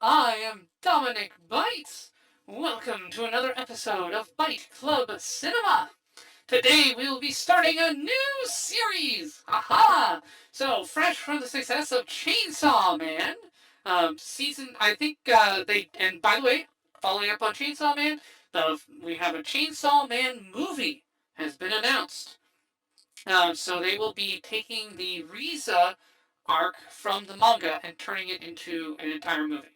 I am Dominic Bytes. Welcome to another episode of Byte Club Cinema. Today we will be starting a new series. Aha! So fresh from the success of Chainsaw Man, I think and by the way, following up on Chainsaw Man, we have a Chainsaw Man movie has been announced. So they will be taking the Riza arc from the manga and turning it into an entire movie.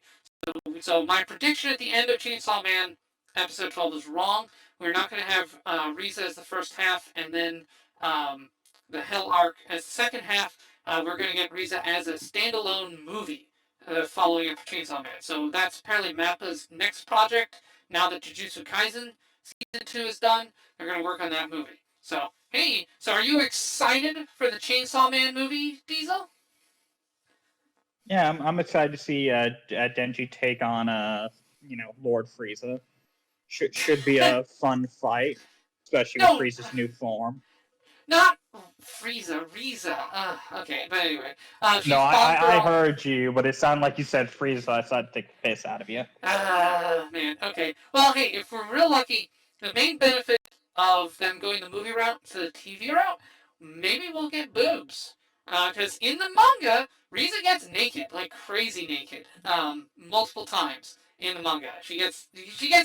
So my prediction at the end of Chainsaw Man episode 12 is wrong. We're not going to have Riza as the first half and then the Hell arc as the second half. We're going to get Riza as a standalone movie following up Chainsaw Man. So that's apparently Mappa's next project. Now that Jujutsu Kaisen season 2 is done, they're going to work on that movie. So, hey, are you excited for the Chainsaw Man movie, Diesel? Yeah, I'm excited to see Denji take on Lord Frieza. Should be a fun fight, especially with Frieza's new form. Not Frieza, Riza. Okay, but anyway. No, I heard you, but it sounded like you said Frieza, so I thought I'd take the piss out of you. Man, okay. Well, hey, if we're real lucky, the main benefit of them going the movie route to the TV route, maybe we'll get boobs. Because in the manga, Riza gets naked, like crazy naked, multiple times in the manga. She gets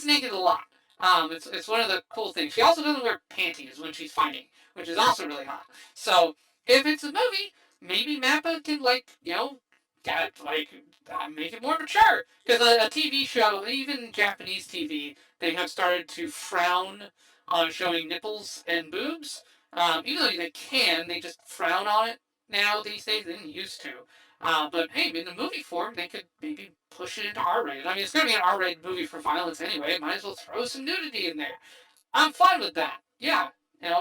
naked a lot. It's one of the cool things. She also doesn't wear panties when she's fighting, which is also really hot. So if it's a movie, maybe Mappa can make it more mature. Because a TV show, even Japanese TV, they have started to frown on showing nipples and boobs. Even though they just frown on it now these days. They didn't used to. But hey, in the movie form, they could maybe push it into R-rated. I mean, it's going to be an R-rated movie for violence anyway. Might as well throw some nudity in there. I'm fine with that. Yeah.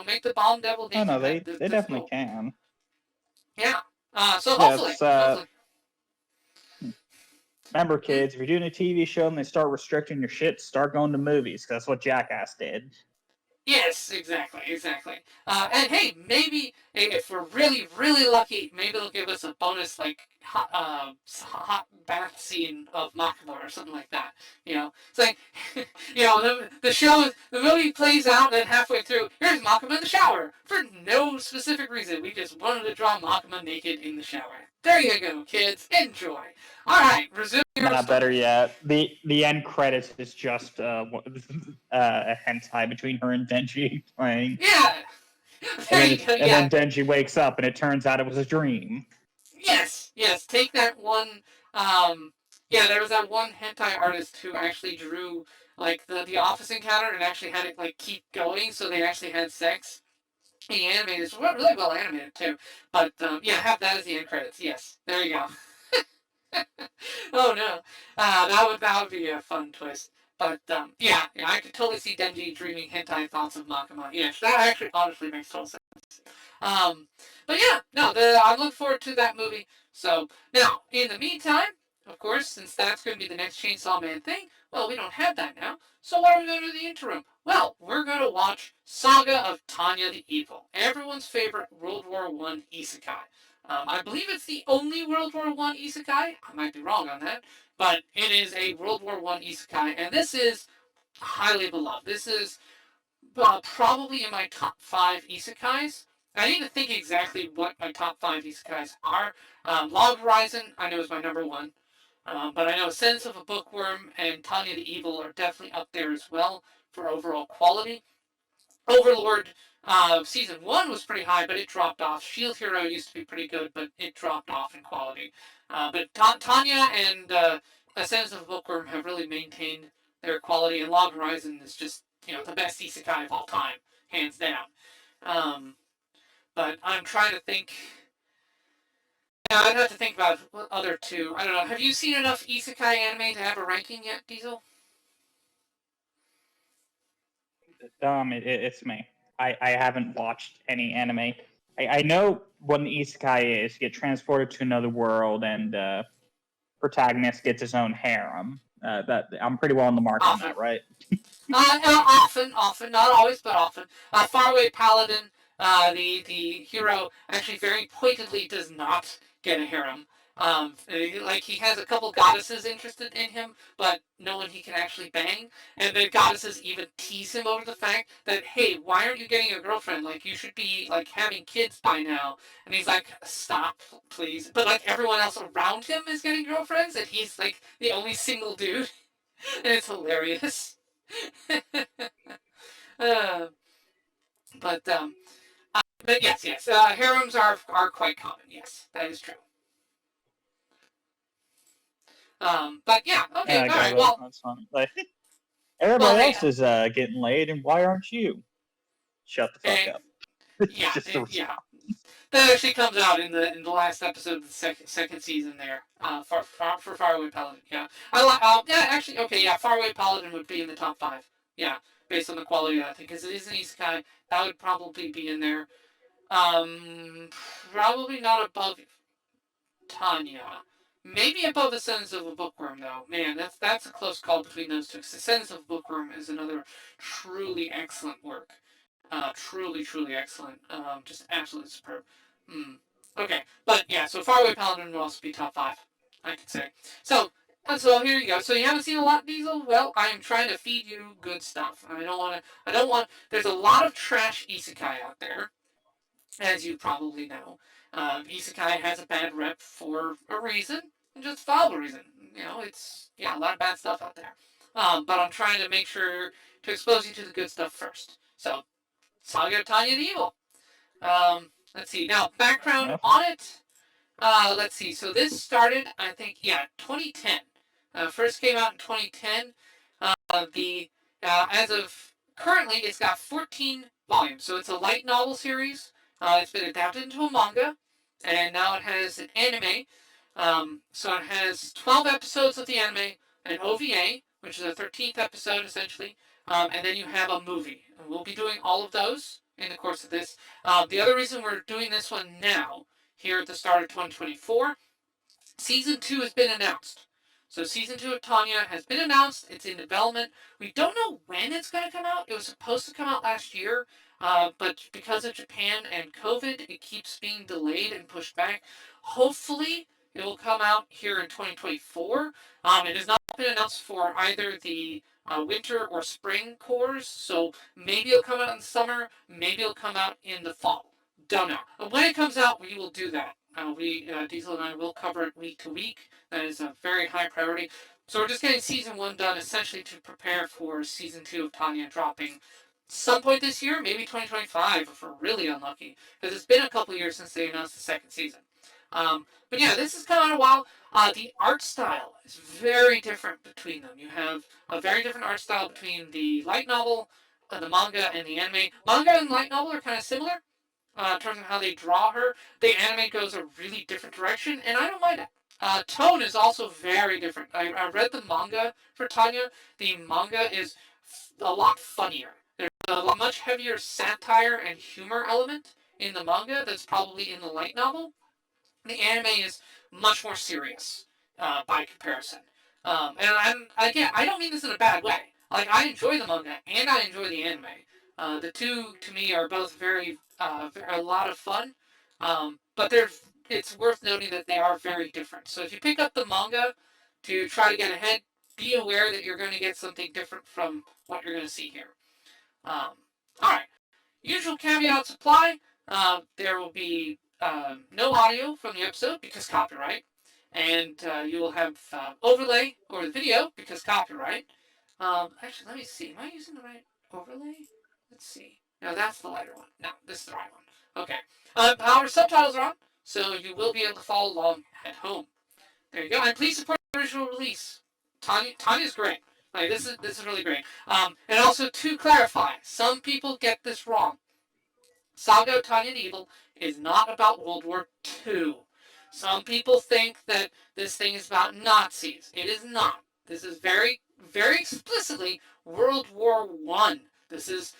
Make the bomb devil naked. Oh, no, they definitely can. Yeah. Hopefully. Remember, kids, if you're doing a TV show and they start restricting your shit, start going to movies, because that's what Jackass did. Yes, exactly. And hey, maybe if we're really, really lucky, maybe they'll give us a bonus hot bath scene of Makima or something like that. It's like, the movie plays out, and then halfway through, here's Makima in the shower for no specific reason. We just wanted to draw Makima naked in the shower. There you go, kids. Enjoy. All right, resume. Not better yet. The end credits is just a hentai between her and Denji playing. Yeah. And then Denji wakes up and it turns out it was a dream. Yes. Take that one. There was that one hentai artist who actually drew the office encounter and actually had it keep going, so they actually had sex. He animated. It's really well animated too. But have that as the end credits. Yes, there you go. Oh no, that would be a fun twist. But I could totally see Denji dreaming hentai thoughts of Makima. Yes, that actually honestly makes total sense. I'm looking forward to that movie. So now, in the meantime, of course, since that's going to be the next Chainsaw Man thing, well, we don't have that now. So what are we going to do in the interim? Well, we're going to watch Saga of Tanya the Evil, everyone's favorite World War I isekai. I believe it's the only World War I isekai. I might be wrong on that, but it is a World War I isekai, and this is highly beloved. This is probably in my top 5 isekais. I need to think exactly what my top 5 isekais are. Log Horizon, I know, is my number 1. But I know Sense of a Bookworm and Tanya the Evil are definitely up there as well for overall quality. Overlord season 1 was pretty high, but it dropped off. Shield Hero used to be pretty good, but it dropped off in quality. But Tanya and A Sense of a Bookworm have really maintained their quality, and Log Horizon is just the best isekai of all time, hands down. But I'm trying to think. Yeah, I'd have to think about what other two. I don't know. Have you seen enough isekai anime to have a ranking yet, Diesel? It's me. I haven't watched any anime. I know what an isekai is. You get transported to another world, and protagonist gets his own harem. That I'm pretty well on the mark on that, right? Often, not always, but often. Faraway Paladin, the hero, actually very pointedly does not get a harem. Like he has a couple goddesses interested in him, but no one he can actually bang. And the goddesses even tease him over the fact that, hey, why aren't you getting a girlfriend? Like you should be like having kids by now. And he's like, stop, please. But like everyone else around him is getting girlfriends, and he's like the only single dude, and it's hilarious. uh, but um, but yes, harems are quite common. Yes, that is true. But yeah, okay, all right. Well, that's funny. Like everybody else is getting laid, and why aren't you? Shut the fuck up. Yeah, Just yeah. That actually comes out in the last episode of the second season there. For Faraway Paladin. Yeah, yeah, actually, okay, yeah, Faraway Paladin would be in the top 5. Yeah, based on the quality of that thing, because it is an isekai. That would probably be in there. Um, Probably not above Tanya. Maybe above the Sentence of a Bookworm, though. Man, that's a close call between those two. The Sentence of a Bookworm is another truly excellent work. Truly excellent. Just absolutely superb. Hmm. Okay, but yeah, so Faraway Paladin will also be top 5, I could say. So here you go. So you haven't seen a lot, Diesel? Well, I am trying to feed you good stuff. I don't want. There's a lot of trash isekai out there, as you probably know. Isekai has a bad rep for a reason, and just follow a reason. It's a lot of bad stuff out there. But I'm trying to make sure to expose you to the good stuff first. So, Saga of Tanya the Evil. Let's see. Now, background on it. Let's see. So this started, I think, 2010. First came out in 2010. The As of currently, it's got 14 volumes. So it's a light novel series. It's been adapted into a manga, and now it has an anime. So it has 12 episodes of the anime, an OVA, which is a 13th episode essentially, and then you have a movie. And we'll be doing all of those in the course of this. The other reason we're doing this one now, here at the start of 2024, Season 2 has been announced. So Season 2 of Tanya has been announced. It's in development. We don't know when it's going to come out. It was supposed to come out last year, but because of Japan and COVID, it keeps being delayed and pushed back. Hopefully, it will come out here in 2024. It has not been announced for either the winter or spring cores, so maybe it'll come out in the summer, maybe it'll come out in the fall. Don't know. When it comes out, we will do that. Diesel and I will cover it week to week. That is a very high priority. So we're just getting season 1 done essentially to prepare for season 2 of Tanya dropping some point this year, maybe 2025 if we're really unlucky, because it's been a couple years since they announced the second season. But yeah, this has come out a while. The art style is very different between them. You have a very different art style between the light novel, the manga, and the anime. Manga and light novel are kind of similar in terms of how they draw her. The anime goes a really different direction, and I don't mind it. Tone is also very different. I read the manga for Tanya. The manga is a lot funnier. There's a much heavier satire and humor element in the manga that's probably in the light novel. The anime is much more serious by comparison. Again, I don't mean this in a bad way. Like, I enjoy the manga and I enjoy the anime. The two, to me, are both a lot of fun. But it's worth noting that they are very different. So if you pick up the manga to try to get ahead, be aware that you're going to get something different from what you're going to see here. Alright. Usual caveats apply. There will be no audio from the episode because copyright. And you will have overlay or the video because copyright. Actually, let me see. Am I using the right overlay? Let's see. No, that's the lighter one. No, this is the right one. Okay. However, subtitles are on, so you will be able to follow along at home. There you go. And please support the original release. Tanya's great. Like, this is really great. And also to clarify, some people get this wrong. Saga of Tanya the Evil is not about World War II. Some people think that this thing is about Nazis. It is not. This is very, very explicitly World War One. This is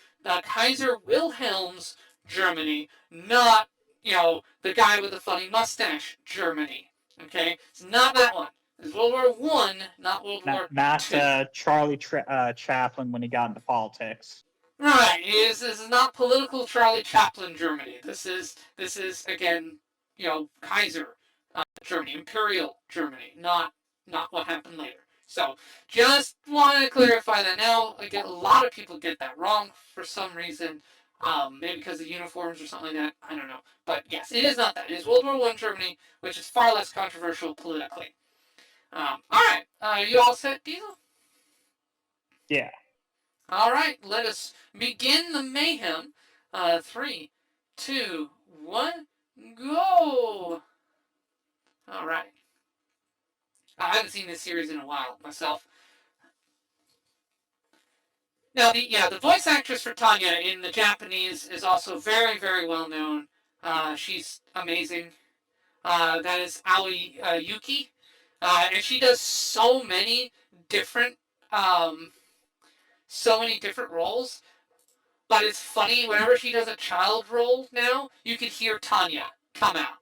Kaiser Wilhelm's Germany, not, the guy with the funny mustache Germany. Okay? It's not that one. It's World War One, not World War Not II. Charlie Chaplin when he got into politics. Right. This is not political Charlie Chaplin Germany. This is again, Kaiser Germany, Imperial Germany, not what happened later. So just want to clarify that now. Again, a lot of people get that wrong for some reason. Maybe because of uniforms or something like that. I don't know. But yes, it is not that. It is World War I Germany, which is far less controversial politically. All right. You all set, Diesel? Yeah. All right. Let us begin the mayhem. 3, 2, 1, go! All right. I haven't seen this series in a while myself. Now, the voice actress for Tanya in the Japanese is also very, very well known. She's amazing. That is Aoi Yuki, and she does different, um, so many different roles. But it's funny whenever she does a child role now, you can hear Tanya come out.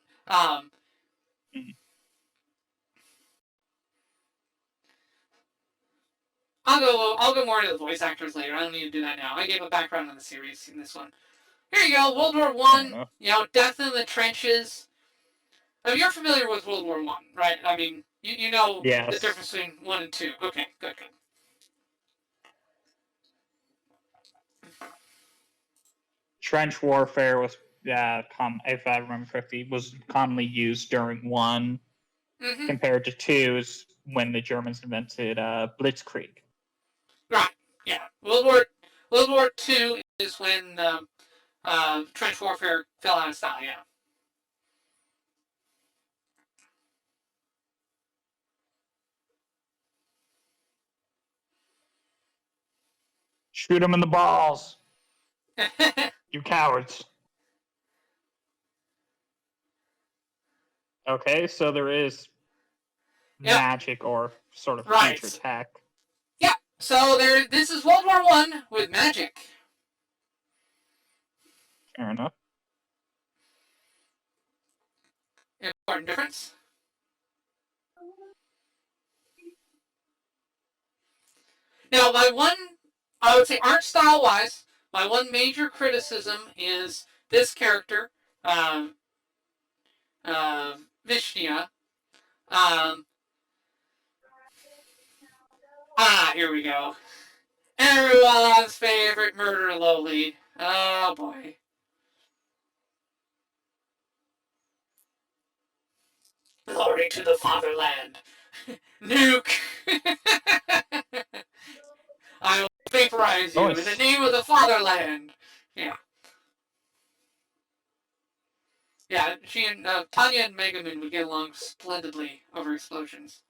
I'll go more into the voice actors later. I don't need to do that now. I gave a background on the series in this one. Here you go, World War One. Death in the trenches. I mean, you're familiar with World War One, right? I mean, you know yes. the difference between 1 and 2. Okay, good. Trench warfare was, if I remember correctly, was commonly used during 1, compared to 2 is when the Germans invented Blitzkrieg. Right. Yeah. World War II is when trench warfare fell out of style. Yeah. Shoot them in the balls, you cowards. Okay, so there is magic or sort of future tech. Yeah. So this is World War I with magic. Fair enough. Important difference. Now, I would say art style wise, my one major criticism is this character, Vishnia. Here we go. Everyone's favorite murder lowly. Oh boy. Glory to the fatherland. Nuke. I will vaporize you in the name of the fatherland. Yeah. Yeah, she and Tanya and Megaman would get along splendidly over explosions.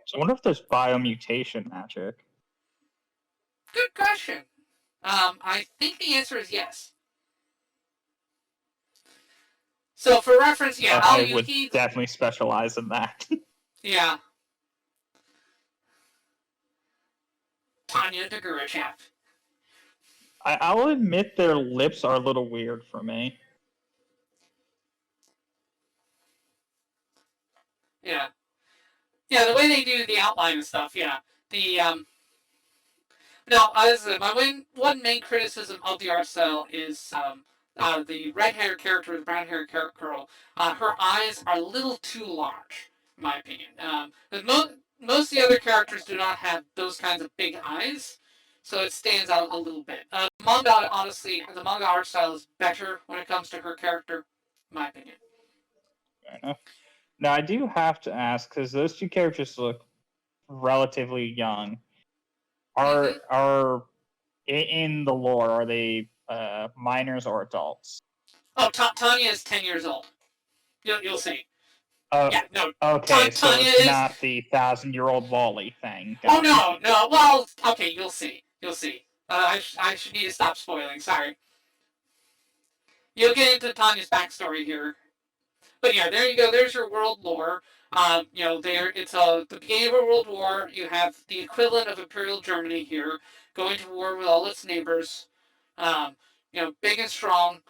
So I wonder if there's biomutation magic. Good question. I think the answer is yes. So for reference, yeah, I would definitely specialize in that. Yeah. Tanya Dagurachap. I'll admit their lips are a little weird for me. Yeah. Yeah, the way they do the outline and stuff, yeah. Now, my one main criticism of the art style is the red-haired character, the brown-haired girl. Her eyes are a little too large, in my opinion. Most of the other characters do not have those kinds of big eyes, so it stands out a little bit. Honestly, the manga art style is better when it comes to her character, in my opinion. Fair enough. Now, I do have to ask, because those two characters look relatively young. Are in the lore, are they minors or adults? Oh, Tanya is 10 years old. You'll see. Yeah, no. Okay, so Tanya it's not the 1,000-year-old Wally thing. Oh, no. Well, okay, you'll see. I should need to stop spoiling. Sorry. You'll get into Tanya's backstory here. But yeah, there you go. There's your world lore. It's the beginning of a world war. You have the equivalent of Imperial Germany here, going to war with all its neighbors. Big and strong.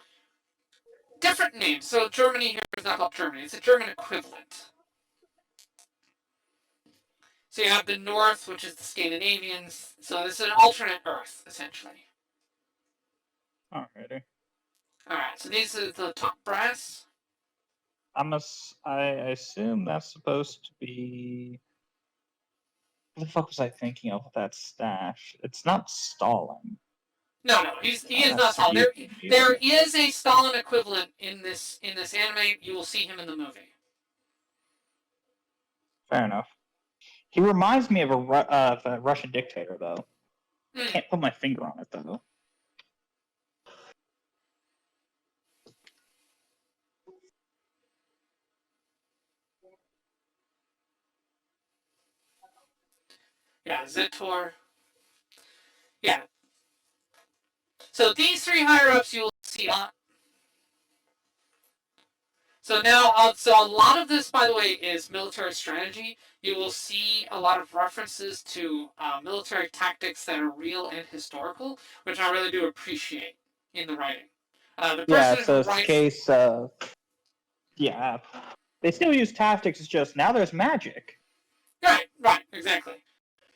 Different names. So Germany here is not called Germany. It's a German equivalent. So you have the North, which is the Scandinavians. So this is an alternate Earth, essentially. Alrighty. All right, so these are the top brass. I assume that's supposed to be. What the fuck was I thinking of with that stash? It's not Stalin. No, he is not That's Stalin. Yuki. There is a Stalin equivalent in this anime. You will see him in the movie. Fair enough. He reminds me of a Russian dictator, though. I can't put my finger on it, though. Yeah, Zitor. Yeah. So these three higher ups you will see on. So now, so a lot of this, by the way, is military strategy. You will see a lot of references to military tactics that are real and historical, which I really do appreciate in the writing. The person So who it's a writes, case of they still use tactics. It's just now there's magic. right, exactly.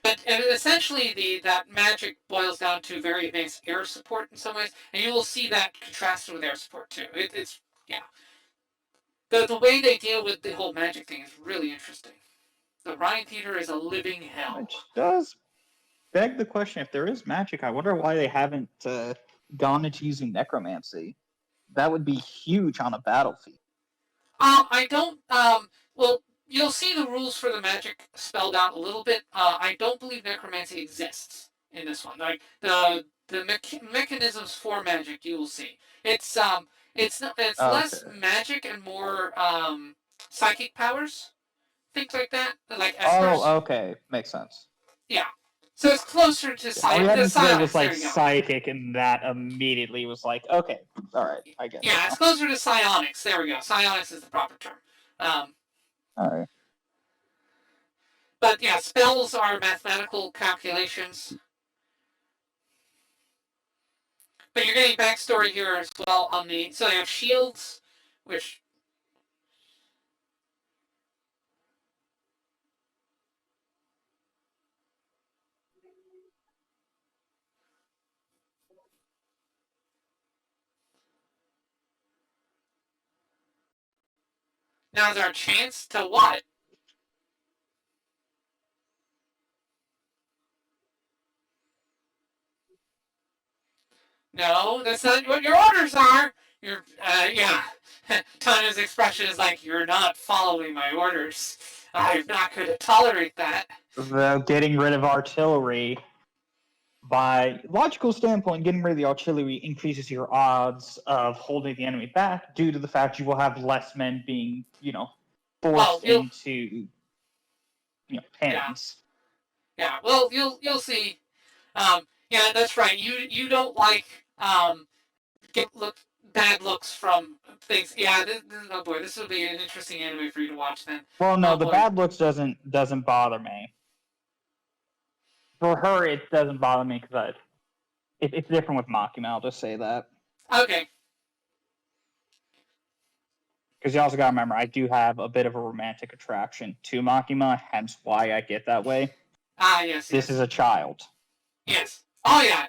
But essentially, that magic boils down to very advanced air support in some ways, and you will see that contrasted with air support too. It's the way they deal with the whole magic thing is really interesting. The Rhine Theater is a living hell. Which does beg the question: if there is magic, I wonder why they haven't gone into using necromancy. That would be huge on a battlefield. I don't. Well, you'll see the rules for the magic spelled out a little bit. I don't believe necromancy exists in this one. Like the mechanisms for magic, you will see. It's less magic and more psychic powers, things like that, like espers. Oh, okay, makes sense. Yeah. So it's closer to All you had to say was psionics. like psychic, and that immediately was like, okay, all right, I get it. Yeah, it's closer to psionics. There we go. Psionics is the proper term. All right. But yeah, spells are mathematical calculations. But you're getting backstory here as well on the. So they have shields, which. Now's our chance to what? No, that's not what your orders are. Yeah. Tanya's expression is like, you're not following my orders. I'm not going to tolerate that. Getting rid of artillery, by logical standpoint, getting rid of the artillery increases your odds of holding the enemy back due to the fact you will have less men being, forced into, pens. Yeah. Well, you'll see. Yeah, that's right. You don't like bad looks from things. Yeah. Oh boy, this will be an interesting anime for you to watch then. Well, no, the bad looks doesn't bother me. For her, it doesn't bother me because it's different with Makima. I'll just say that. Okay. Because you also got to remember, I do have a bit of a romantic attraction to Makima, hence why I get that way. Yes. This is a child. Yes. Oh, yeah.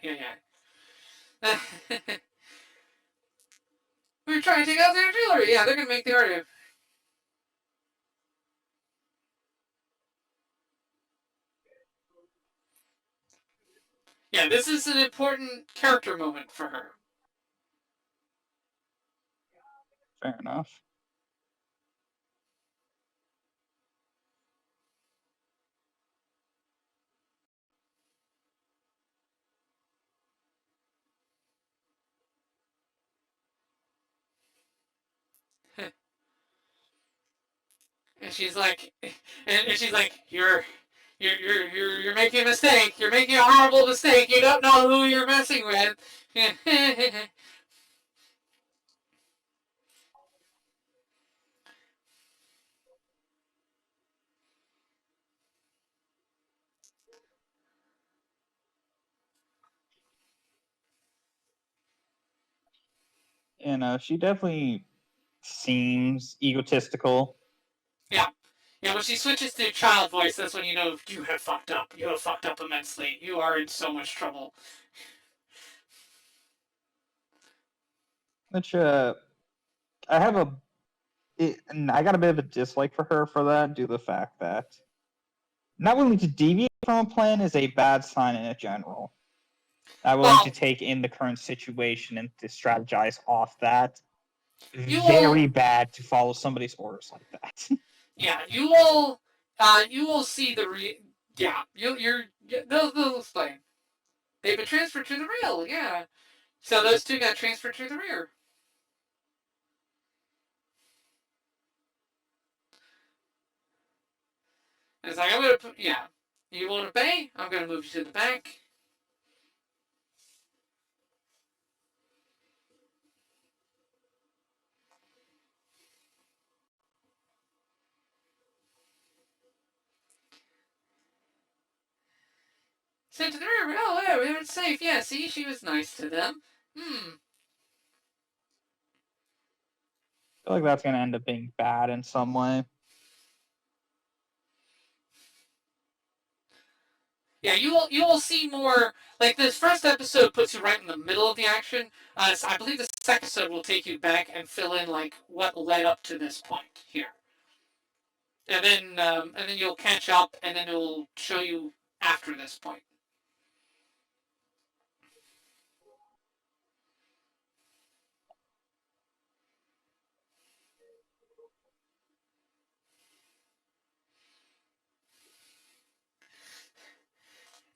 We're trying to take out the artillery. Yeah, they're going to make the artillery. Yeah, this is an important character moment for her. Fair enough. And she's like, you're making a mistake. You're making a horrible mistake. You don't know who you're messing with. She definitely seems egotistical. Yeah. Yeah, when she switches to child voice, that's when you know you have fucked up. You have fucked up immensely. You are in so much trouble. which I have and I got a bit of a dislike for her for that, due to the fact that not willing to deviate from a plan is a bad sign in general. Not willing to take in the current situation and to strategize off that. Very bad to follow somebody's orders like that. Yeah, you will. You will see the Yeah, they'll explain. They've been transferred to the real. Yeah, so those two got transferred to the rear. And it's like I'm gonna put. Yeah, you want to pay? I'm gonna move you to the back. Sent to the rear. Oh, yeah, it's safe. Yeah, see, she was nice to them. I feel like that's going to end up being bad in some way. Yeah, you will see more. Like this first episode puts you right in the middle of the action. So I believe the second episode will take you back and fill in like what led up to this point here, and then you'll catch up, and then it'll show you after this point.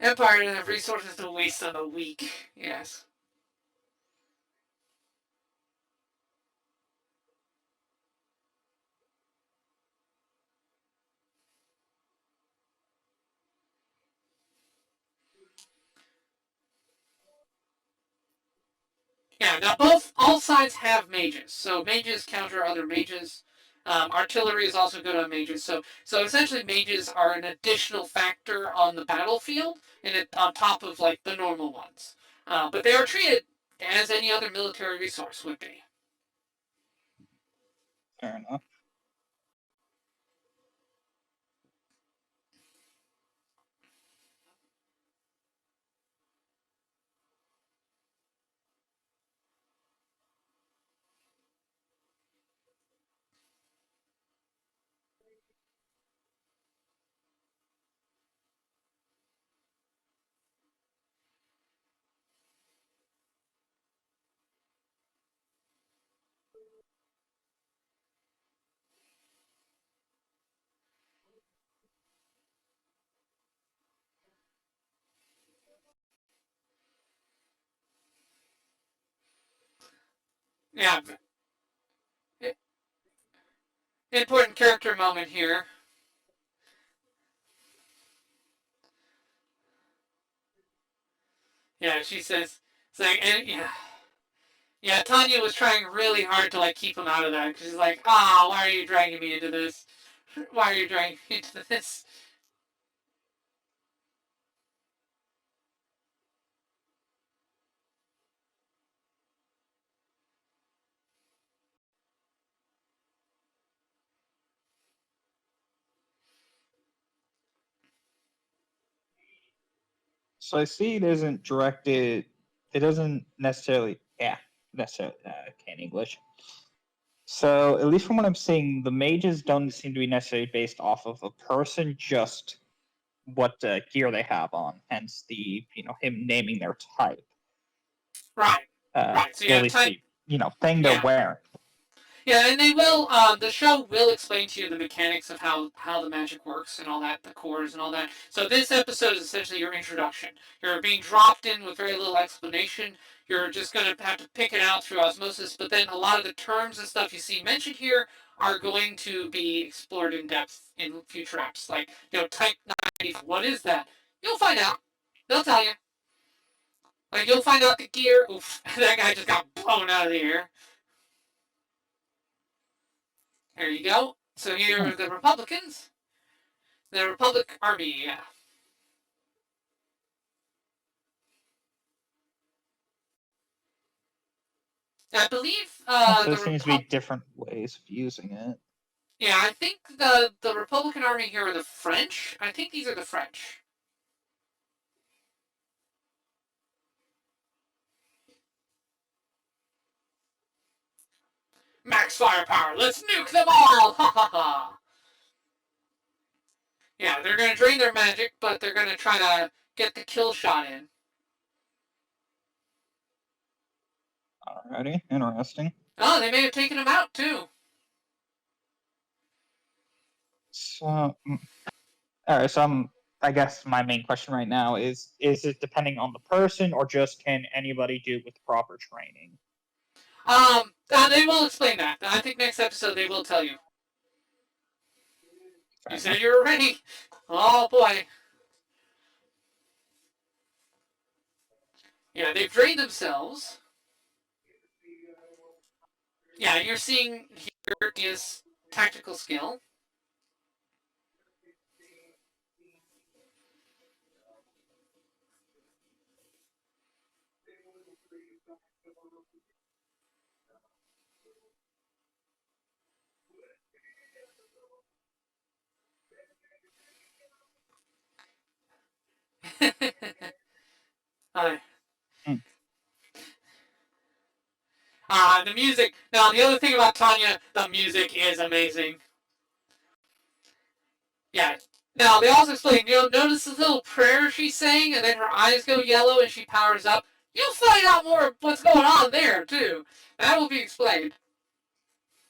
Empire doesn't have resources to waste on the weak. Yes. Yeah, now all sides have mages, so mages counter other mages. Artillery is also good on mages, so essentially mages are an additional factor on the battlefield, and on top of like the normal ones. But they are treated as any other military resource would be. Fair enough. Yeah, important character moment here. Yeah, she says, it's like, and yeah, Tanya was trying really hard to like keep him out of that because she's like, why are you dragging me into this? Why are you dragging me into this? So I see it isn't directed. It doesn't necessarily. Yeah, necessarily. I can't English. So at least from what I'm seeing, the mages don't seem to be necessarily based off of a person, just what gear they have on. Hence the him naming their type. Right. Right. So you at have least type. the thing they're wearing. Yeah, and they will. The show will explain to you the mechanics of how the magic works and all that, the cores and all that. So this episode is essentially your introduction. You're being dropped in with very little explanation. You're just going to have to pick it out through osmosis. But then a lot of the terms and stuff you see mentioned here are going to be explored in depth in future apps. Like Type 90. What is that? You'll find out. They'll tell you. Like you'll find out the gear. Oof, that guy just got blown out of the air. There you go. So here are the Republicans. The Republic Army, yeah. I believe there seems to be different ways of using it. Yeah, I think the Republican Army here are the French. I think these are the French. max firepower. Let's nuke them all. Ha ha ha. Yeah, they're gonna drain their magic, but they're gonna try to get the kill shot in. Alrighty, interesting. Oh, they may have taken him out too. So, alright, so I guess my main question right now is it depending on the person, or just can anybody do it with proper training? They will explain that. I think next episode they will tell you. You said you were ready. Oh boy. Yeah, they've drained themselves. Yeah, you're seeing here is tactical skill. The music. Now, the other thing about Tanya, the music is amazing. Yeah. Now, they also explain, notice the little prayer she's saying, and then her eyes go yellow and she powers up. You'll find out more of what's going on there, too. That will be explained.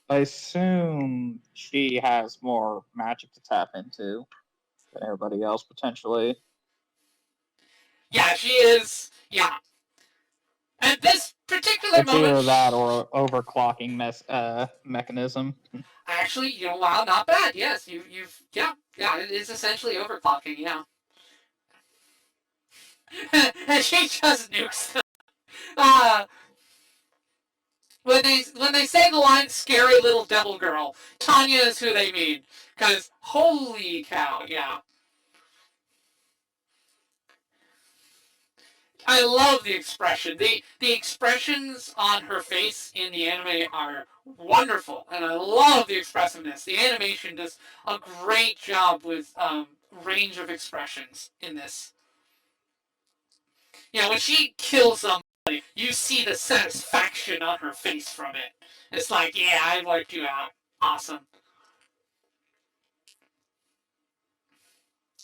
I assume she has more magic to tap into than everybody else, potentially. Yeah, she is. Yeah. At this particular it's moment... either that or overclocking mechanism. Actually, wow, not bad. Yes, yeah, it is essentially overclocking, yeah. And she just nukes them. When they say the line "scary little devil girl," Tanya is who they mean. Because holy cow, yeah. I love the expression. The expressions on her face in the anime are wonderful, and I love the expressiveness. The animation does a great job with range of expressions in this. When she kills somebody, you see the satisfaction on her face from it. It's like, yeah, I wiped you out. Awesome.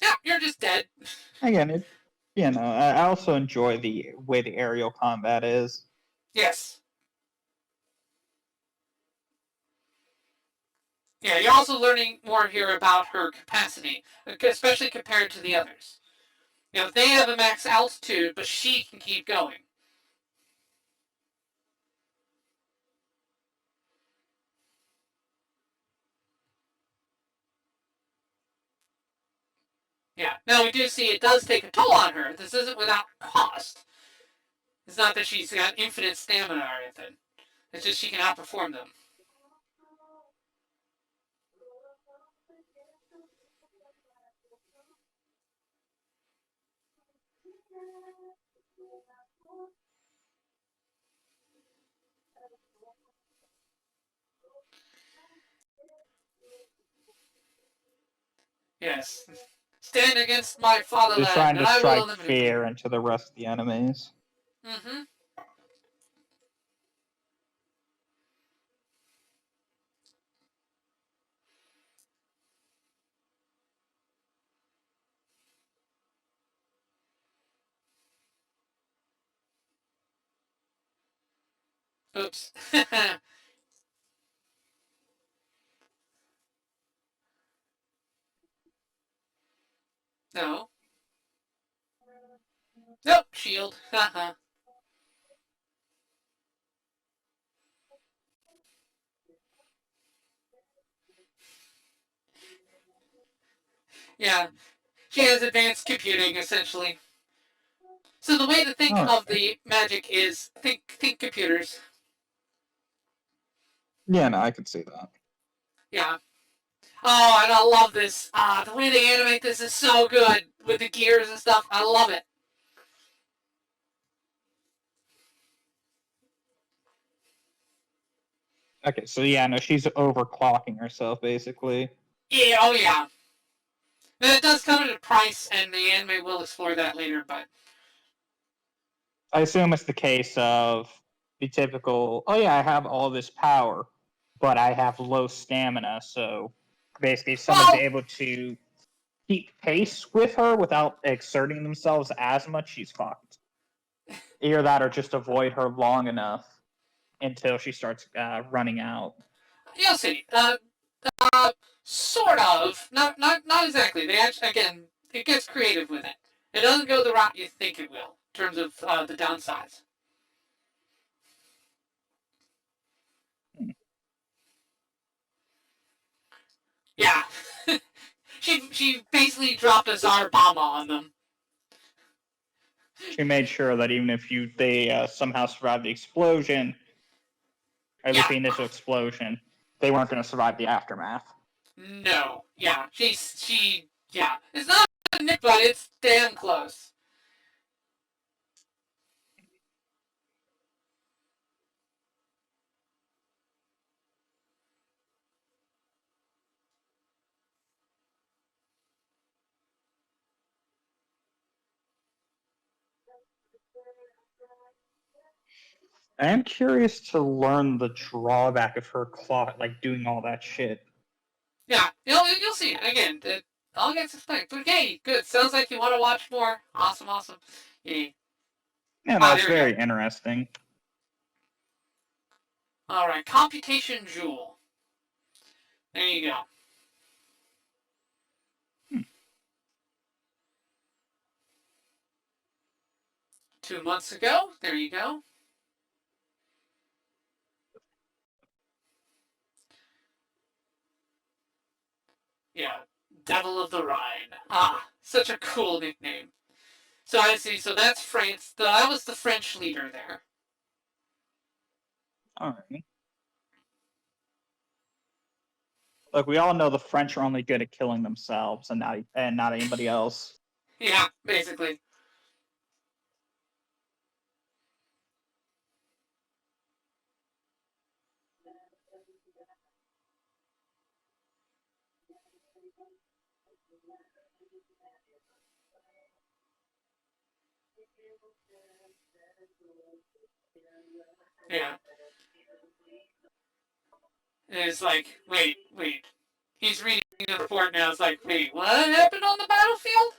Yeah, you're just dead. Again, I also enjoy the way the aerial combat is. Yes. Yeah, you're also learning more here about her capacity, especially compared to the others. They have a max altitude, but she can keep going. Yeah. Now we do see it does take a toll on her. This isn't without cost. It's not that she's got infinite stamina or anything. It's just she can outperform them. Yes. Stand against my fatherland, Just trying to and I will strike eliminate fear you. into the rest of the enemies. Mm-hmm. Oops. No. Nope, shield. Haha. Yeah. She has advanced computing, essentially. So the way to think of the magic is think computers. Yeah, no, I could see that. Yeah. Oh, and I love this. The way they animate this is so good with the gears and stuff. I love it. Okay, so yeah, no, she's overclocking herself, basically. Yeah, oh yeah. And it does come at a price, and the anime will explore that later, but... I assume it's the case of the typical, oh yeah, I have all this power. but I have low stamina, so basically if someone's able to keep pace with her without exerting themselves as much, she's fucked. Either that or just avoid her long enough until she starts running out. You'll see. Sort of. Not exactly. They actually, again, it gets creative with it. It doesn't go the route you think it will in terms of the downsides. Yeah. she basically dropped a Tsar Bomba on them. She made sure that even if they somehow survived the explosion, at least the initial explosion, they weren't going to survive the aftermath. No. Yeah. Yeah. It's not a nip, but it's damn close. I am curious to learn the drawback of her claw, like doing all that shit. Yeah, you'll see it again. It all gets explained. But hey, good. Sounds like you want to watch more. Awesome. Yay. Yeah, that's very interesting. All right, Computation Jewel. There you go. 2 months ago. There you go. Yeah, Devil of the Rhine. Ah, such a cool nickname. So I see. So that's France. That was the French leader there. All right. Look, we all know the French are only good at killing themselves and not anybody else. Yeah, basically. Yeah. And it's like, wait. He's reading the report now. It's like, wait, what happened on the battlefield?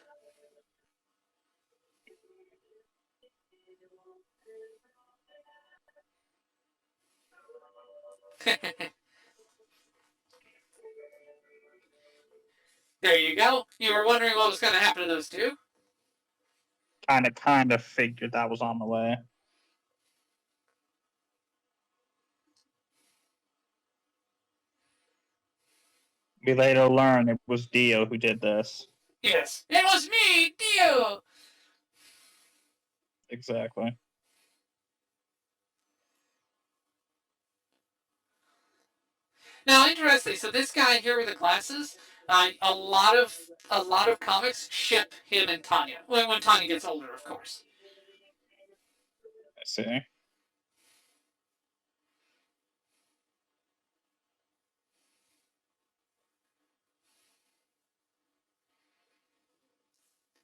There you go. You were wondering what was going to happen to those two? Kind of figured that was on the way. We later learned it was Dio who did this. Yes, it was me, Dio. Exactly. Now, interesting. So this guy here with the glasses, a lot of comics ship him and Tanya when Tanya gets older, of course. I see.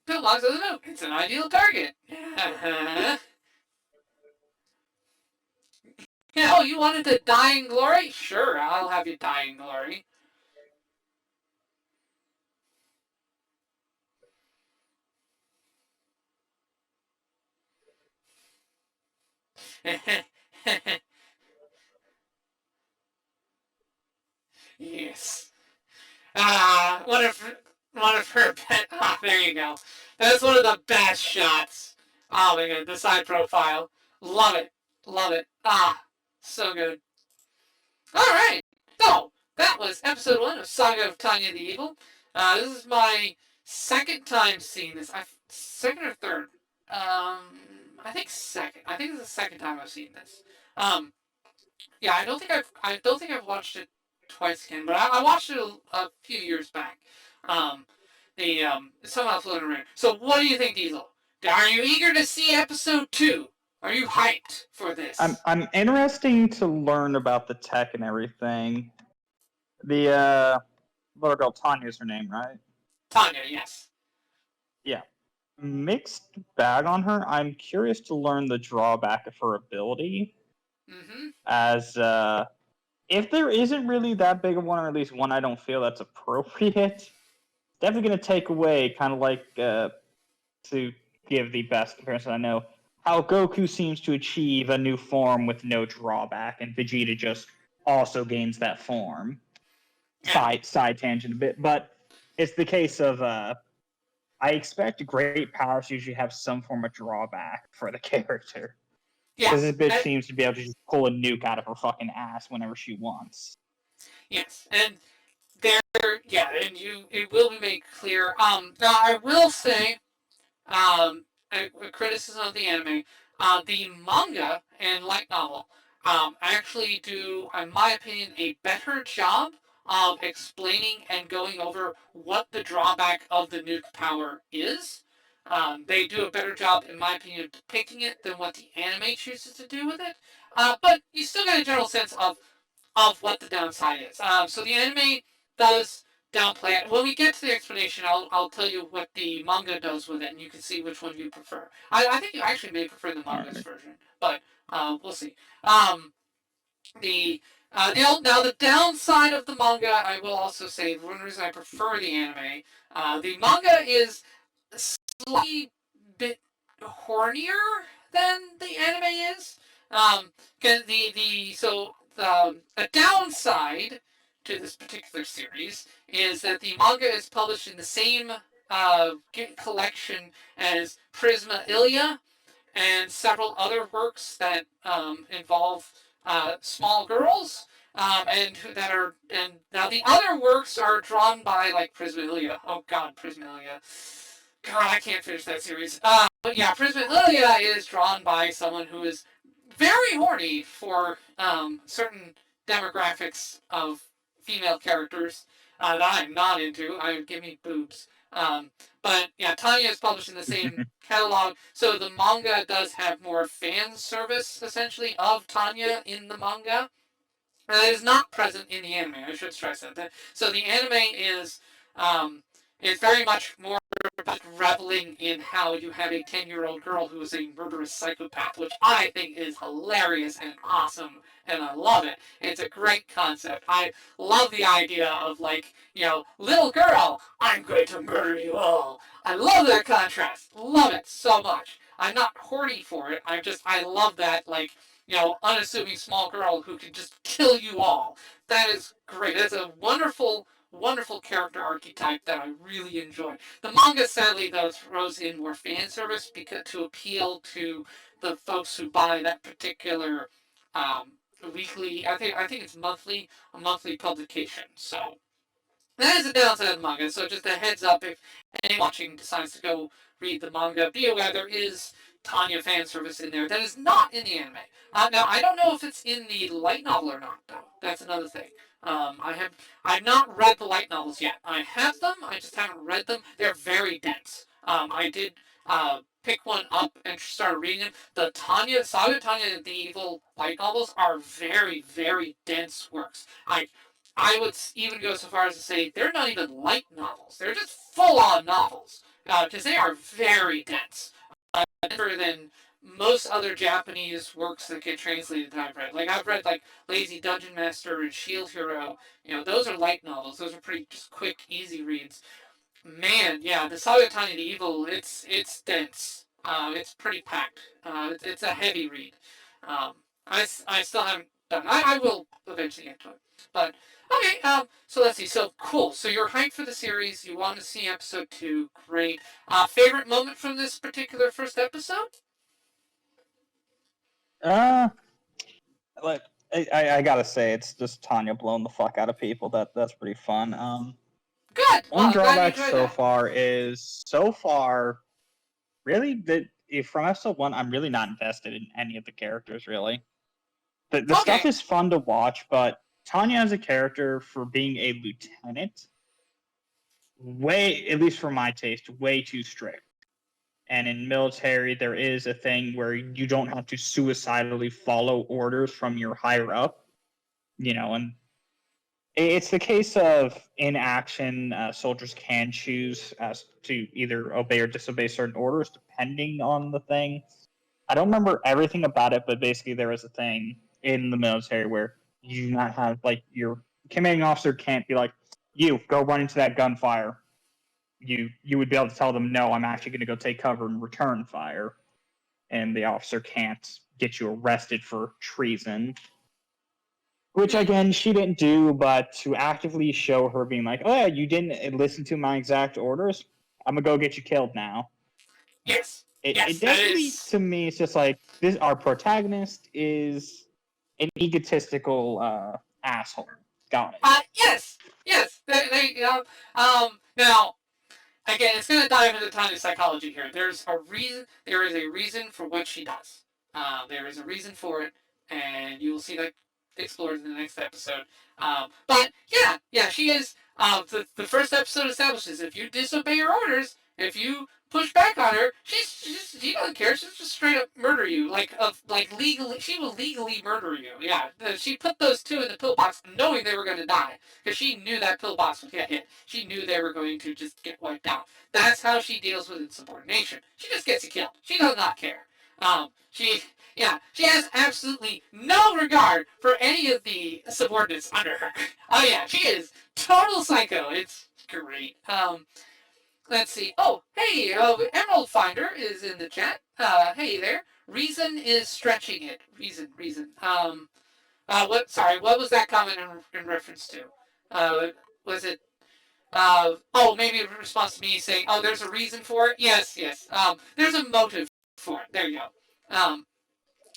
Pillbox doesn't know. It's an ideal target. Yeah. Yeah, oh, you wanted to die in glory? Sure, I'll have you die in glory. Yes. One of her pet. Ah, there you go. That's one of the best shots. Oh my god, the side profile. Love it. Love it. Ah, so good. Alright. So, that was episode 1 of Saga of Tanya the Evil. This is my second time seeing this. Second or third? I think second. I think this is the second time I've seen this. Yeah, I don't think I've watched it twice again, but I watched it a few years back. Um, somehow floating around. So, what do you think, Diesel? Are you eager to see episode 2? Are you hyped for this? I'm interesting to learn about the tech and everything. The little girl Tanya is her name, right? Tanya, yes. Yeah. Mixed bag on her. I'm curious to learn the drawback of her ability. Mm-hmm. As if there isn't really that big of one, or at least one I don't feel that's appropriate, definitely going to take away, kind of like to give the best comparison I know, how Goku seems to achieve a new form with no drawback, and Vegeta just also gains that form. Yeah. Side tangent a bit, but it's the case of I expect great powers usually have some form of drawback for the character. Because Yes. this bitch seems to be able to just pull a nuke out of her fucking ass whenever she wants. Yes. And there, yeah, and it will be made clear. Now I will say, a criticism of the anime, the manga and light novel, actually do, in my opinion, a better job of explaining and going over what the drawback of the nuke power is. They do a better job, in my opinion, of depicting it than what the anime chooses to do with it. But you still get a general sense of what the downside is. So the anime does downplay it. When we get to the explanation, I'll tell you what the manga does with it, and you can see which one you prefer. I think you actually may prefer the manga's version, but we'll see. Now the downside of the manga, I will also say, one reason I prefer the anime, the manga is slightly bit hornier than the anime is. A downside to this particular series is that the manga is published in the same collection as Prisma Ilia and several other works that involve small girls. And now the other works are drawn by like Prismalia. Oh God, Prismalia. God, I can't finish that series. But yeah, Prismalia is drawn by someone who is very horny for certain demographics of female characters that I'm not into. Give me boobs. But yeah, Tanya is published in the same catalog, so the manga does have more fan service essentially of Tanya in the manga. That is not present in the anime. I should stress that. So the anime is very much more reveling in how you have a 10-year-old girl who is a murderous psychopath, which I think is hilarious and awesome, and I love it. It's a great concept. I love the idea of, like, little girl, I'm going to murder you all. I love that contrast. Love it so much. I'm not horny for it. I love that, like, unassuming small girl who can just kill you all. That is great. That's a wonderful, wonderful character archetype that I really enjoy. The manga, sadly, though, throws in more fan service to appeal to the folks who buy that particular weekly. I think it's a monthly publication. So that is the downside of the manga. So just a heads up, if anyone watching decides to go read the manga, be aware there is Tanya fan service in there that is not in the anime. Now I don't know if it's in the light novel or not, though. That's another thing. I've not read the light novels yet. I have them. I just haven't read them. They're very dense. I did pick one up and start reading them. The Saga of Tanya and the Evil light novels are very, very dense works. I would even go so far as to say they're not even light novels. They're just full-on novels because they are very dense. Denser than most other Japanese works that get translated that I've read. Like I've read like Lazy Dungeon Master and Shield Hero. Those are light novels. Those are pretty just quick, easy reads. Man, yeah, the Saga of Tanya the Evil, it's dense. It's pretty packed. It's a heavy read. I still haven't done. I will eventually get to it. But okay, so let's see. So cool. So you're hyped for the series. You want to see episode 2. Great. Favorite moment from this particular first episode? Like I gotta say, it's just Tanya blowing the fuck out of people. That's pretty fun. Good. Well, One I'm glad you drawback enjoyed so that. far is really that from episode 1, I'm really not invested in any of the characters. Really, the stuff is fun to watch, but Tanya as a character, for being a lieutenant, at least for my taste, way too strict. And in military, there is a thing where you don't have to suicidally follow orders from your higher up, and it's the case of in action, soldiers can choose to either obey or disobey certain orders depending on the thing. I don't remember everything about it, but basically there was a thing in the military where you do not have, like, your commanding officer can't be like, you, go run into that gunfire. You would be able to tell them, no, I'm actually going to go take cover and return fire. And the officer can't get you arrested for treason. Which, again, she didn't do, but to actively show her being like, oh, yeah, you didn't listen to my exact orders, I'm going to go get you killed now. Yes. It definitely, to me, it's just like, our protagonist is an egotistical asshole. Got it. Yes. Now, again, it's going to dive into tiny psychology here. There is a reason for what she does. There is a reason for it, and you will see that explored in the next episode. But yeah, she is. The first episode establishes if you disobey her orders, if you push back on her, she doesn't care. She'll just straight up murder you, like legally. She will legally murder you. Yeah, she put those two in the pillbox knowing they were going to die because she knew that pillbox would get hit. She knew they were going to just get wiped out. That's how she deals with insubordination. She just gets you killed. She does not care. She has absolutely no regard for any of the subordinates under her. Oh yeah, she is total psycho. It's great. Let's see. Oh, hey, Emerald Finder is in the chat. Hey there. Reason is stretching it. Reason. What? Sorry, what was that comment in reference to? Was it? Maybe in response to me saying, "Oh, there's a reason for it." Yes. There's a motive for it. There you go.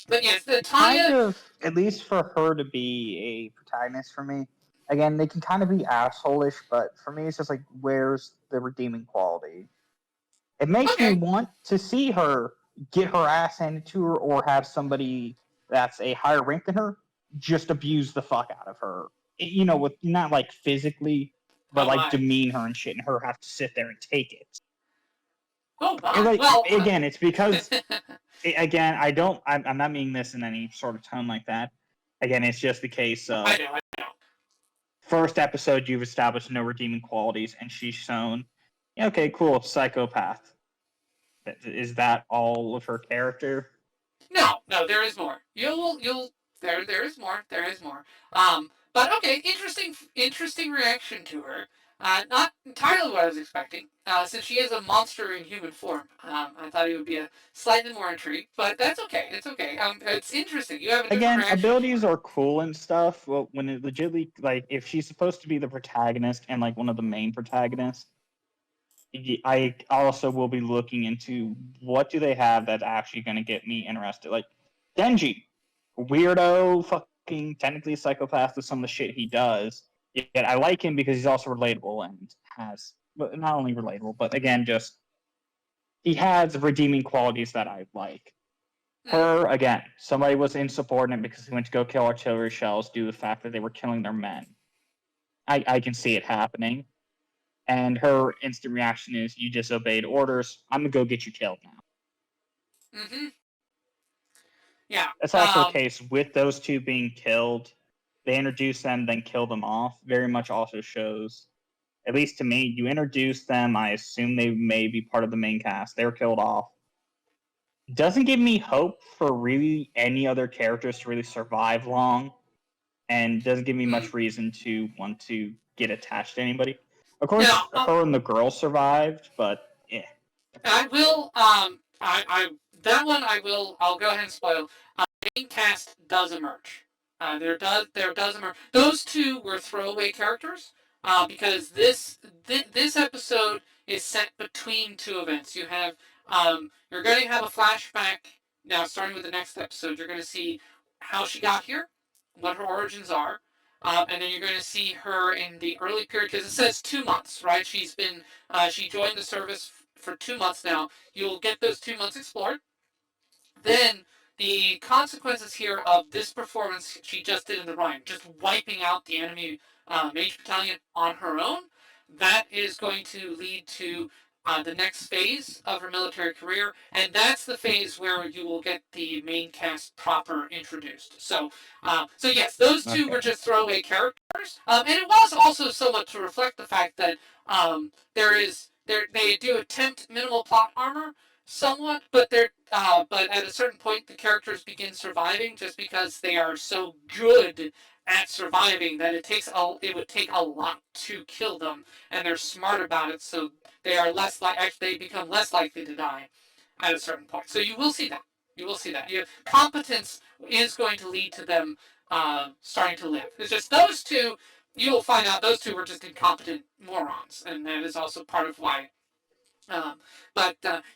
But yes, the Tanya. Kind of, at least for her to be a protagonist for me. Again, they can kind of be assholish, but for me, it's just like, where's the redeeming quality? It makes me want to see her get her ass handed to her, or have somebody that's a higher rank than her just abuse the fuck out of her. With not like physically, but like demean her and shit, and her have to sit there and take it. Oh my. Again, it's because again, I'm not meaning this in any sort of tone like that. Again, it's just the case of I know. First episode, you've established no redeeming qualities, and she's shown, okay, cool, psychopath. Is that all of her character? No, there is more. There is more. But okay, interesting reaction to her. Not entirely what I was expecting, since she is a monster in human form. I thought it would be a slightly more intrigued, but that's okay. It's okay. It's interesting. You have a different reaction. Abilities are cool and stuff. Well, when it legitimately, like, if she's supposed to be the protagonist and like one of the main protagonists, I also will be looking into what do they have that's actually going to get me interested. Like Denji, weirdo, fucking technically a psychopath with some of the shit he does. Yet I like him because he's also relatable and has, not only relatable, but again, just he has redeeming qualities that I like. Her, again, somebody was insubordinate because he went to go kill artillery shells due to the fact that they were killing their men. I can see it happening. And her instant reaction is, you disobeyed orders. I'm going to go get you killed now. Mm-hmm. Yeah. That's also the case with those two being killed. They introduce them, then kill them off. Very much also shows, at least to me, you introduce them, I assume they may be part of the main cast. They were killed off. Doesn't give me hope for really any other characters to really survive long. And doesn't give me much reason to want to get attached to anybody. Of course, her and the girl survived, but yeah. I will. That one I will. I'll go ahead and spoil. Main cast does emerge. There does emerge. Those two were throwaway characters because this episode is set between two events. You have you're going to have a flashback now, starting with the next episode. You're going to see how she got here, what her origins are. And then you're going to see her in the early period, because it says 2 months, right? She joined the service for 2 months now. You'll get those 2 months explored. Then the consequences here of this performance she just did in the Rhine, just wiping out the enemy mage battalion on her own, that is going to lead to the next phase of her military career, and that's the phase where you will get the main cast proper introduced. So yes, those two were just throwaway characters, and it was also somewhat to reflect the fact that they do attempt minimal plot armor, somewhat, but but at a certain point the characters begin surviving just because they are so good at surviving that it would take a lot to kill them, and they're smart about it, so they are they become less likely to die at a certain point. So you will see that. You will see that. Competence is going to lead to them starting to live. It's just those two. You will find out those two were just incompetent morons, and that is also part of why.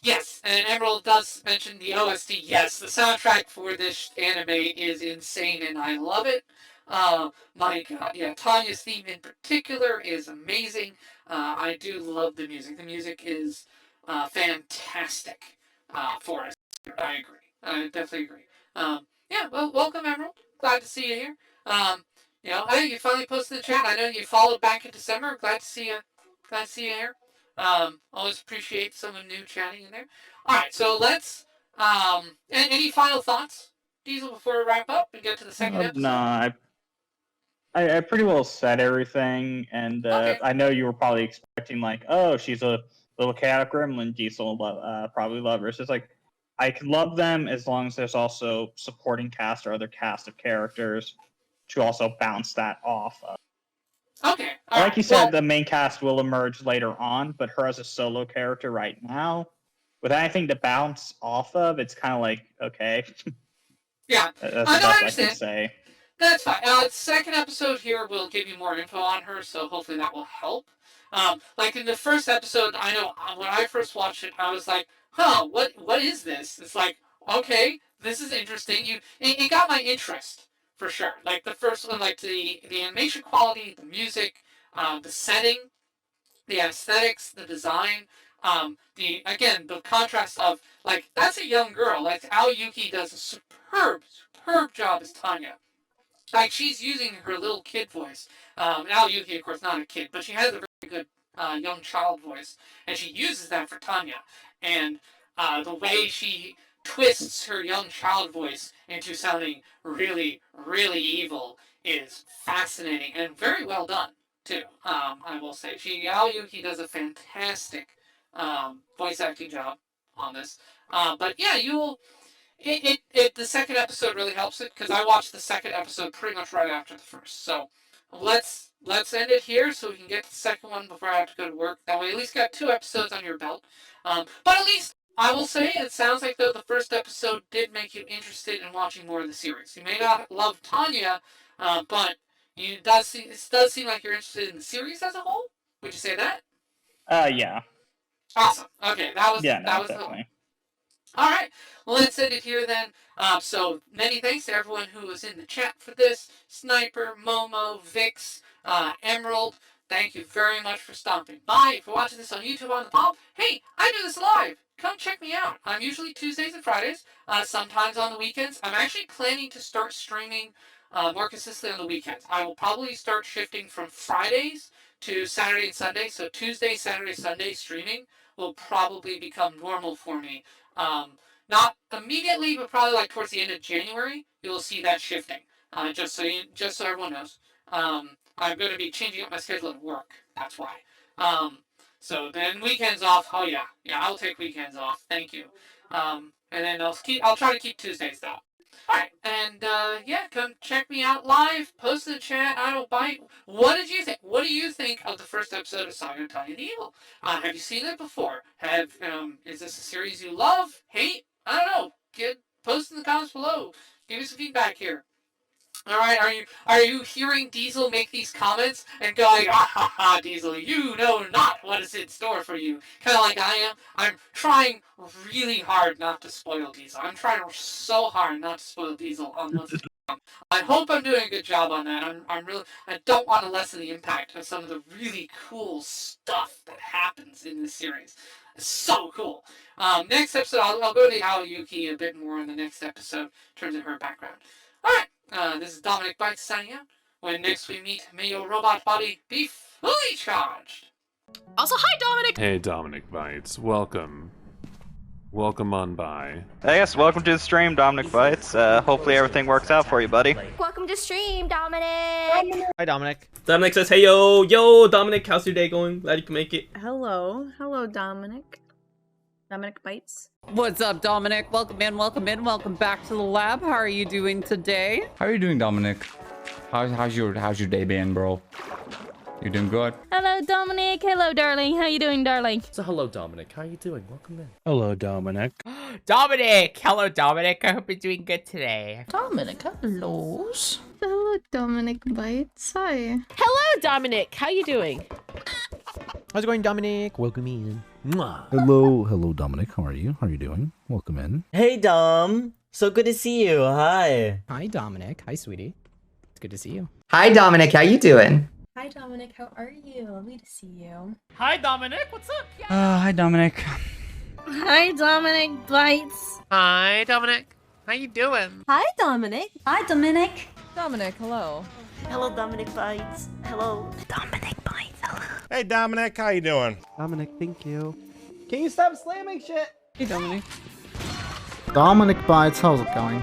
Yes, and Emerald does mention the OST. Yes, the soundtrack for this anime is insane, and I love it. My God, yeah, Tanya's theme in particular is amazing. I do love the music. The music is fantastic for us. I agree. I definitely agree. Yeah, well, welcome, Emerald. Glad to see you here. Hey, you finally posted the chat. I know you followed back in December. Glad to see you. Glad to see you here. Always appreciate someone new chatting in there. All right, so let's. Any final thoughts, Diesel, before we wrap up and get to the second episode? No, I pretty well said everything, and Okay. I know you were probably expecting like, oh, she's a little chaotic gremlin. Diesel probably love her. It's just like I can love them as long as there's also supporting cast or other cast of characters to also bounce that off of. Okay. Like you said, the main cast will emerge later on, but her as a solo character right now, with anything to bounce off of, it's kind of like, okay. Yeah, That's the best I can say. That's fine. Second episode here will give you more info on her, so hopefully that will help. Like in the first episode, I know when I first watched it, I was like, huh, what is this? It's like, okay, this is interesting. It got my interest, for sure. Like the first one, like the animation quality, the music, the setting, the aesthetics, the design, the contrast of, like, that's a young girl. Like, Aoyuki does a superb job as Tanya. Like, she's using her little kid voice. Aoyuki, of course, not a kid, but she has a very good young child voice, and she uses that for Tanya. And the way she twists her young child voice into sounding really, really evil is fascinating and very well done too. I will say, Aoyuki does a fantastic voice acting job on this. But yeah, the second episode really helps it because I watched the second episode pretty much right after the first. So let's end it here so we can get to the second one before I have to go to work. That way, at least got 2 episodes on your belt. But at least I will say it sounds like though the first episode did make you interested in watching more of the series. You may not love Tanya, but it does seem like you're interested in the series as a whole. Would you say that? Yeah. Awesome. Okay, that was definitely. All right. Well, let's end it here then. So many thanks to everyone who was in the chat for this. Sniper, Momo, Vix, Emerald. Thank you very much for stopping by. If you're watching this on YouTube on the pop, hey, I do this live. Come check me out. I'm usually Tuesdays and Fridays, sometimes on the weekends. I'm actually planning to start streaming more consistently on the weekends. I will probably start shifting from Fridays to Saturday and Sunday. So Tuesday, Saturday, Sunday streaming will probably become normal for me. Not immediately, but probably like towards the end of January, you'll see that shifting. Just so everyone knows. I'm going to be changing up my schedule at work. That's why. So then weekends off. Oh yeah, I'll take weekends off. Thank you. And then I'll try to keep Tuesdays though. All right, and come check me out live. Post in the chat. I don't bite. What did you think? What do you think of the first episode of Saga of Tanya the Evil? Have you seen it before? Is this a series you love, hate? I don't know. Post in the comments below. Give me some feedback here. All right, are you hearing Diesel make these comments and going, ah ha ha, Diesel, you know not what is in store for you? Kind of like I am. I'm trying really hard not to spoil Diesel. I'm trying so hard not to spoil Diesel on what's to come. I hope I'm doing a good job on that. I don't want to lessen the impact of some of the really cool stuff that happens in this series. It's so cool. Next episode, I'll go to Aoyuki a bit more in the next episode in terms of her background. All right, this is Dominic Bytes signing out. When next we meet, may your robot body be fully charged. Also, hi, Dominic! Hey, Dominic Bytes. Welcome. Welcome on by. Yes, welcome to the stream, Dominic Bytes. Hopefully everything works out for you, buddy. Welcome to stream, Dominic! Hi, Dominic. Dominic says, hey, yo, Dominic, how's your day going? Glad you can make it. Hello, Dominic. Dominic Bytes. What's up, Dominic? Welcome in, welcome in, welcome back to the lab. How are you doing today? How are you doing, Dominic? How's your day been, bro? You doing good? Hello, Dominic. Hello, darling. How you doing, darling? So hello, Dominic. How are you doing? Welcome in. Hello, Dominic. Dominic! Hello, Dominic. I hope you're doing good today. Dominic, hello. Hello, Dominic Bytes. Hi. Hello, Dominic. How you doing? How's it going, Dominic? Welcome in. Mwah. Hello, Dominic. How are you? How are you doing? Welcome in. Hey, Dom. So good to see you. Hi. Hi, Dominic. Hi, sweetie. It's good to see you. Hi, Dominic. How you doing? Hi, Dominic. How are you? Lovely to see you. Hi, Dominic. What's up? Hi, Dominic. Hi, Dominic Bytes. Hi, Dominic. How you doing? Hi, Dominic. Hi, Dominic. Dominic, hello. Hello, Dominic Bytes. Hello. Dominic Bytes. Hello. Hey, Dominic. How you doing? Dominic, thank you. Can you stop slamming shit? Hey, Dominic. Dominic Bytes, how's it going?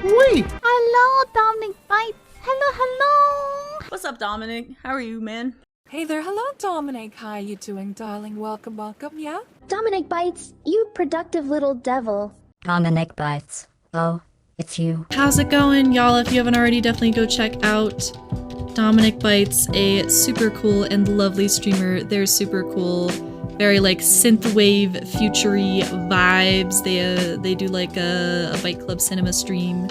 Wee! Hello, Dominic Bytes. Hello. What's up, Dominic? How are you, man? Hey there. Hello, Dominic. How you doing, darling? Welcome, welcome. Yeah? Dominic Bytes, you productive little devil. Dominic Bytes. Oh, it's you. How's it going, y'all? If you haven't already, definitely go check out Dominic Bytes, a super cool and lovely streamer. They're super cool. Very like synthwave, futury vibes. They do like a Byte Club Cinema stream.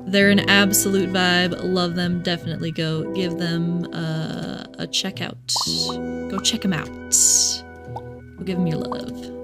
They're an absolute vibe. Love them. Definitely go give them a check out. Go check them out. Go give them your love.